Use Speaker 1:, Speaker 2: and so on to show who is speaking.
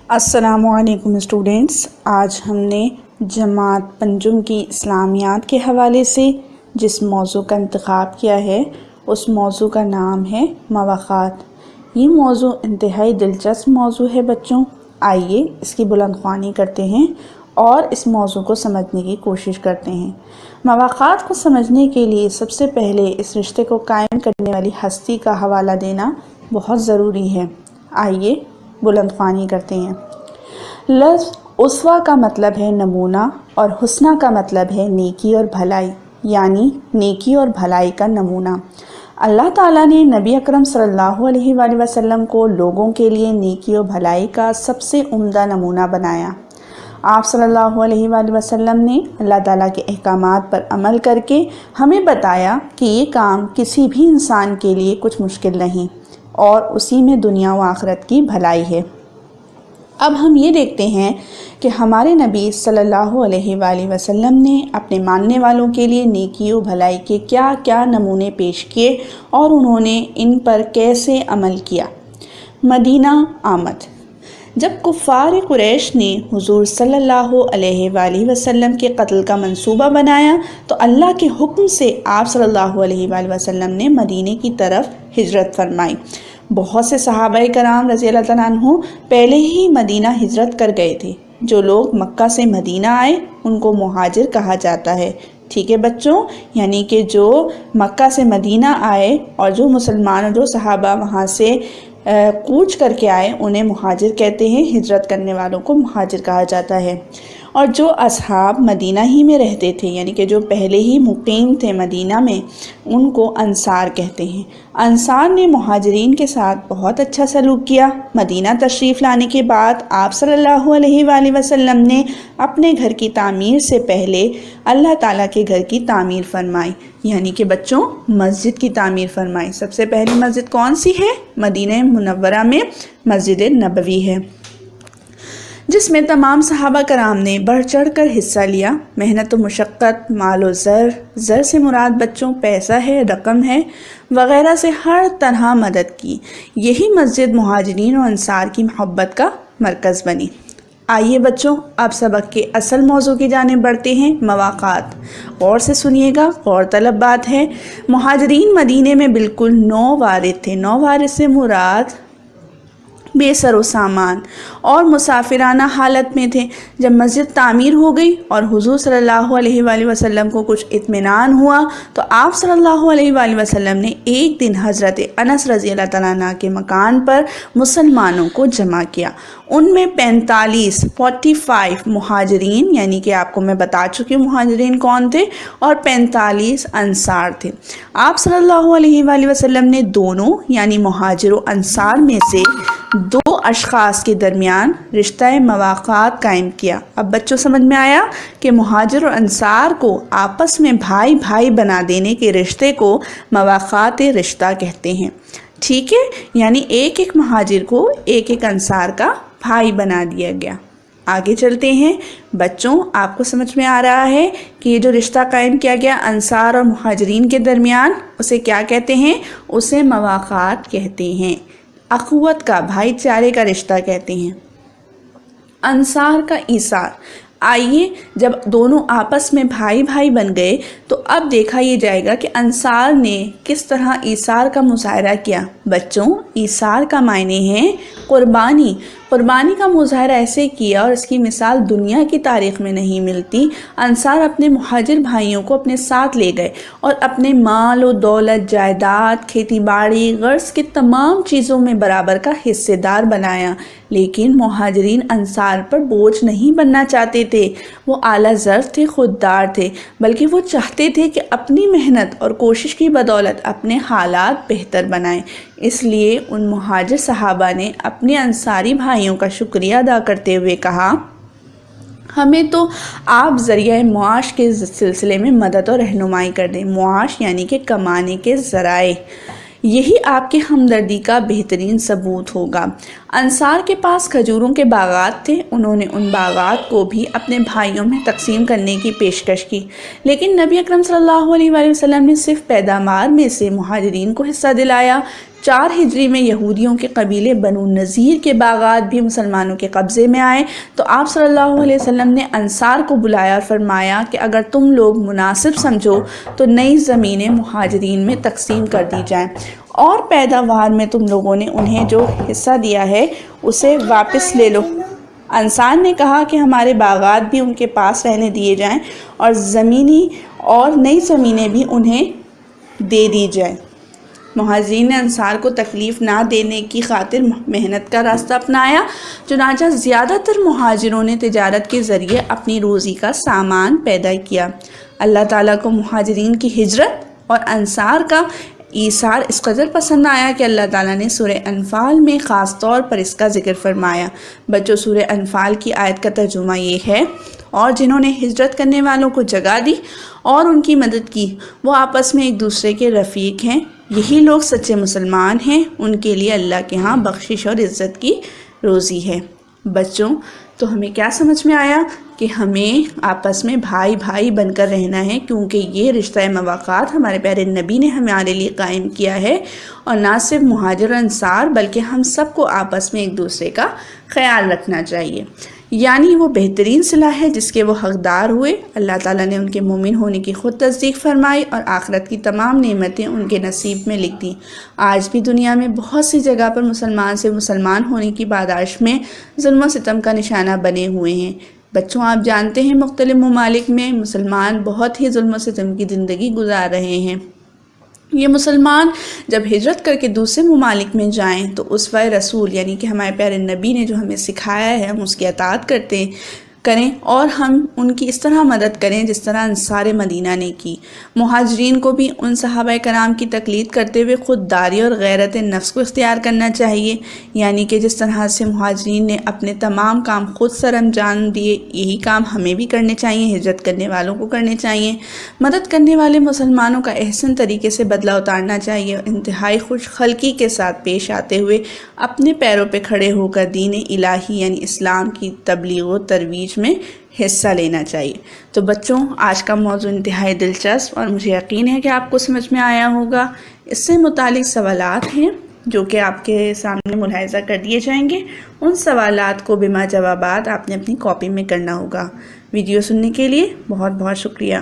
Speaker 1: السلام علیکم اسٹوڈینٹس، آج ہم نے جماعت پنجم کی اسلامیات کے حوالے سے جس موضوع کا انتخاب کیا ہے اس موضوع کا نام ہے مواخات۔ یہ موضوع انتہائی دلچسپ موضوع ہے بچوں۔ آئیے اس کی بلند خوانی کرتے ہیں اور اس موضوع کو سمجھنے کی کوشش کرتے ہیں۔ مواخات کو سمجھنے کے لیے سب سے پہلے اس رشتے کو قائم کرنے والی ہستی کا حوالہ دینا بہت ضروری ہے۔ آئیے بلند خوانی کرتے ہیں۔ لفظ اسوہ کا مطلب ہے نمونہ اور حسنہ کا مطلب ہے نیکی اور بھلائی، یعنی نیکی اور بھلائی کا نمونہ۔ اللہ تعالیٰ نے نبی اکرم صلی اللہ علیہ وآلہ وسلم کو لوگوں کے لیے نیکی اور بھلائی کا سب سے عمدہ نمونہ بنایا۔ آپ صلی اللہ علیہ وآلہ وسلم نے اللہ تعالیٰ کے احکامات پر عمل کر کے ہمیں بتایا کہ یہ کام کسی بھی انسان کے لیے کچھ مشکل نہیں اور اسی میں دنیا و آخرت کی بھلائی ہے۔ اب ہم یہ دیکھتے ہیں کہ ہمارے نبی صلی اللہ علیہ وآلہ وسلم نے اپنے ماننے والوں کے لیے نیکی و بھلائی کے کیا کیا نمونے پیش کیے اور انہوں نے ان پر کیسے عمل کیا۔ مدینہ آمد۔ جب کفار قریش نے حضور صلی اللہ علیہ وآلہ وسلم کے قتل کا منصوبہ بنایا تو اللہ کے حکم سے آپ صلی اللہ علیہ وآلہ وسلم نے مدینے کی طرف ہجرت فرمائی۔ بہت سے صحابہ کرام رضی اللہ تعالیٰ عنہ پہلے ہی مدینہ ہجرت کر گئے تھے۔ جو لوگ مکہ سے مدینہ آئے ان کو مہاجر کہا جاتا ہے۔ ٹھیک ہے بچوں، یعنی کہ جو مکہ سے مدینہ آئے اور جو مسلمان اور جو صحابہ وہاں سے کوچ کر کے آئے انہیں مہاجر کہتے ہیں۔ ہجرت کرنے والوں کو مہاجر کہا جاتا ہے۔ اور جو اصحاب مدینہ ہی میں رہتے تھے، یعنی کہ جو پہلے ہی مقیم تھے مدینہ میں، ان کو انصار کہتے ہیں۔ انصار نے مہاجرین کے ساتھ بہت اچھا سلوک کیا۔ مدینہ تشریف لانے کے بعد آپ صلی اللہ علیہ وآلہ وسلم نے اپنے گھر کی تعمیر سے پہلے اللہ تعالیٰ کے گھر کی تعمیر فرمائی، یعنی کہ بچوں مسجد کی تعمیر فرمائی۔ سب سے پہلی مسجد کون سی ہے؟ مدینہ منورہ میں مسجد نبوی ہے، جس میں تمام صحابہ کرام نے بڑھ چڑھ کر حصہ لیا۔ محنت و مشقت، مال و زر سے مراد بچوں پیسہ ہے، رقم ہے وغیرہ سے ہر طرح مدد کی۔ یہی مسجد مہاجرین و انصار کی محبت کا مرکز بنی۔ آئیے بچوں اب سبق کے اصل موضوع کی جانب بڑھتے ہیں، مواخات۔ غور سے سنیے گا، غور طلب بات ہے۔ مہاجرین مدینے میں بالکل نووارد تھے۔ نووارد سے مراد بے سر و سامان اور مسافرانہ حالت میں تھے۔ جب مسجد تعمیر ہو گئی اور حضور صلی اللہ علیہ وآلہ وسلم کو کچھ اطمینان ہوا تو آپ صلی اللہ علیہ وآلہ وسلم نے ایک دن حضرت انس رضی اللہ تعالیٰ عنہ کے مکان پر مسلمانوں کو جمع کیا۔ ان میں 45 مہاجرین، یعنی کہ آپ کو میں بتا چکی ہوں مہاجرین کون تھے، اور 45 انصار تھے۔ آپ صلی اللہ علیہ وآلہ وسلم نے دونوں یعنی مہاجر و انصار میں سے دو اشخاص کے درمیان رشتہ مواخات قائم کیا۔ اب بچوں سمجھ میں آیا کہ مہاجر اور انصار کو آپس میں بھائی بھائی بنا دینے کے رشتے کو مواخات رشتہ کہتے ہیں۔ ٹھیک ہے، یعنی ایک ایک مہاجر کو ایک ایک انصار کا بھائی بنا دیا گیا۔ آگے چلتے ہیں بچوں، آپ کو سمجھ میں آ رہا ہے کہ یہ جو رشتہ قائم کیا گیا انصار اور مہاجرین کے درمیان اسے کیا کہتے ہیں؟ اسے مواخات کہتے ہیں، اخوت کا، بھائی چارے کا رشتہ کہتے ہیں۔ انصار کا ایثار۔ آئیے جب دونوں آپس میں بھائی بھائی بن گئے تو اب دیکھا یہ جائے گا کہ انصار نے کس طرح ایثار کا مظاہرہ کیا۔ بچوں ایثار کا معنی ہے قربانی۔ قربانی کا مظاہرہ ایسے کیا اور اس کی مثال دنیا کی تاریخ میں نہیں ملتی۔ انصار اپنے مہاجر بھائیوں کو اپنے ساتھ لے گئے اور اپنے مال و دولت، جائیداد، کھیتی باڑی، غرض کی تمام چیزوں میں برابر کا حصے دار بنایا۔ لیکن مہاجرین انصار پر بوجھ نہیں بننا چاہتے تھے۔ وہ اعلیٰ ظرف تھے، خوددار تھے، بلکہ وہ چاہتے تھے کہ اپنی محنت اور کوشش کی بدولت اپنے حالات بہتر بنائیں۔ اس لیے ان مہاجر صحابہ نے اپنے انصاری بھائیوں کا شکریہ ادا کرتے ہوئے کہا، ہمیں تو آپ ذریعہ معاش کے سلسلے میں مدد اور رہنمائی کر دیں۔ معاش یعنی کہ کمانے کے ذرائع، یہی آپ کی ہمدردی کا بہترین ثبوت ہوگا۔ انصار کے پاس کھجوروں کے باغات تھے، انہوں نے ان باغات کو بھی اپنے بھائیوں میں تقسیم کرنے کی پیشکش کی، لیکن نبی اکرم صلی اللہ علیہ وآلہ وسلم نے صرف پیداوار میں سے مہاجرین کو حصہ دلایا۔ 4 ہجری میں یہودیوں کے قبیلے بنو نذیر کے باغات بھی مسلمانوں کے قبضے میں آئے تو آپ صلی اللہ علیہ وسلم نے انصار کو بلایا اور فرمایا کہ اگر تم لوگ مناسب سمجھو تو نئی زمینیں مہاجرین میں تقسیم کر دی جائیں اور پیداوار میں تم لوگوں نے انہیں جو حصہ دیا ہے اسے واپس لے لو۔ انصار نے کہا کہ ہمارے باغات بھی ان کے پاس رہنے دیے جائیں اور نئی زمینیں بھی انہیں دے دی جائیں۔ مہاجرین نے انصار کو تکلیف نہ دینے کی خاطر محنت کا راستہ اپنایا، چنانچہ زیادہ تر مہاجروں نے تجارت کے ذریعے اپنی روزی کا سامان پیدا کیا۔ اللہ تعالیٰ کو مہاجرین کی ہجرت اور انصار کا ایثار اس قدر پسند آیا کہ اللہ تعالیٰ نے سورہ انفال میں خاص طور پر اس کا ذکر فرمایا۔ بچوں، سورہ انفال کی آیت کا ترجمہ یہ ہے، اور جنہوں نے ہجرت کرنے والوں کو جگہ دی اور ان کی مدد کی وہ آپس میں ایک دوسرے کے رفیق ہیں، یہی لوگ سچے مسلمان ہیں، ان کے لیے اللہ کے ہاں بخشش اور عزت کی روزی ہے۔ بچوں، تو ہمیں کیا سمجھ میں آیا کہ ہمیں آپس میں بھائی بھائی بن کر رہنا ہے، کیونکہ یہ رشتہ مواقات ہمارے پیارے نبی نے ہمارے لیے قائم کیا ہے، اور نہ صرف مہاجر انصار بلکہ ہم سب کو آپس میں ایک دوسرے کا خیال رکھنا چاہیے۔ یعنی وہ بہترین صلح ہے جس کے وہ حقدار ہوئے، اللہ تعالیٰ نے ان کے مومن ہونے کی خود تصدیق فرمائی اور آخرت کی تمام نعمتیں ان کے نصیب میں لکھ دیں۔ آج بھی دنیا میں بہت سی جگہ پر مسلمان سے مسلمان ہونے کی پاداش میں ظلم و ستم کا نشانہ بنے ہوئے ہیں۔ بچوں، آپ جانتے ہیں مختلف ممالک میں مسلمان بہت ہی ظلم و ستم کی زندگی گزار رہے ہیں۔ یہ مسلمان جب ہجرت کر کے دوسرے ممالک میں جائیں تو اسوہ رسول یعنی کہ ہمارے پیارے نبی نے جو ہمیں سکھایا ہے ہم اس کی اطاعت کریں اور ہم ان کی اس طرح مدد کریں جس طرح انصار مدینہ نے کی۔ مہاجرین کو بھی ان صحابہ کرام کی تقلید کرتے ہوئے خودداری اور غیرت نفس کو اختیار کرنا چاہیے، یعنی کہ جس طرح سے مہاجرین نے اپنے تمام کام خود سر انجام دیے، یہی کام ہمیں بھی کرنے چاہیے، ہجرت کرنے والوں کو کرنے چاہیے۔ مدد کرنے والے مسلمانوں کا احسن طریقے سے بدلہ اتارنا چاہیے اور انتہائی خوش خلقی کے ساتھ پیش آتے ہوئے اپنے پیروں پہ کھڑے ہو کر دین الہی یعنی اسلام کی تبلیغ و ترویج میں حصہ لینا چاہیے۔ تو بچوں، آج کا موضوع انتہائی دلچسپ اور مجھے یقین ہے کہ آپ کو سمجھ میں آیا ہوگا۔ اس سے متعلق سوالات ہیں جو کہ آپ کے سامنے ملاحظہ کر دیے جائیں گے، ان سوالات کو بما جوابات آپ نے اپنی کاپی میں کرنا ہوگا۔ ویڈیو سننے کے لیے بہت بہت شکریہ۔